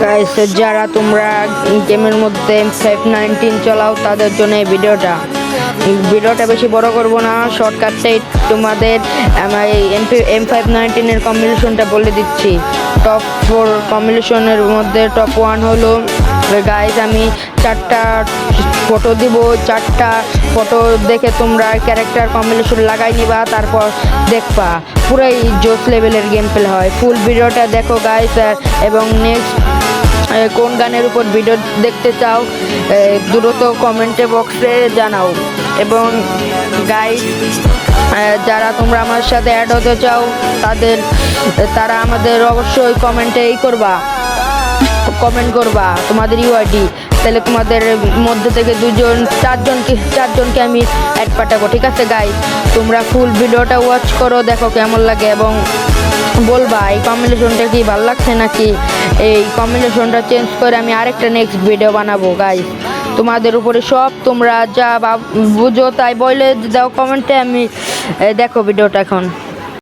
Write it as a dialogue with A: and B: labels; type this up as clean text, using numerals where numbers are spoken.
A: Guys, যারা তোমরা গেমের মধ্যে M519 চালাও তাদের জন্য এই ভিডিওটা বেশি বড় করব না, শর্টকাটটাই তোমাদের আমার এই M519 এর কম্বিনেশনটা বলে দিচ্ছি। টপ 4 কম্বিনেশনের মধ্যে টপ 1 হলো গাইস, আমি 4টা ফটো দিব। 4টা ফটো দেখে তোমরা ক্যারেক্টার কম্বিনেশন লাগাই নিবা, তারপর দেখবা পুরাই জোস লেভেলের গেম প্লে হয়। ফুল ভিডিওটা দেখো গাইস, এবং নেক্সট কোন গানের উপর ভিডিও দেখতে চাও দ্রুত কমেন্টে বক্সে জানাও। এবং গাইস, যারা তোমরা আমার সাথে অ্যাড হতে চাও তারা আমাদের অবশ্যই কমেন্ট করবা তোমাদের ইউআইডি, তাহলে তোমাদের মধ্যে থেকে 4জনকে আমি অ্যাড পাঠাবো। ঠিক আছে গাইস, তোমরা ফুল ভিডিওটা ওয়াচ করো, দেখো কেমন লাগে এবং বলবা এই কম্বিনেশনটা কি ভালো লাগছে নাকি এই কম্বিনেশনটা চেঞ্জ করে আমি আরেকটা নেক্সট ভিডিও বানাবো। গাইস, তোমাদের উপরে সব, তোমরা যা বুঝো তাই বলে দাও কমেন্টে। আমি দেখো ভিডিওটা এখন।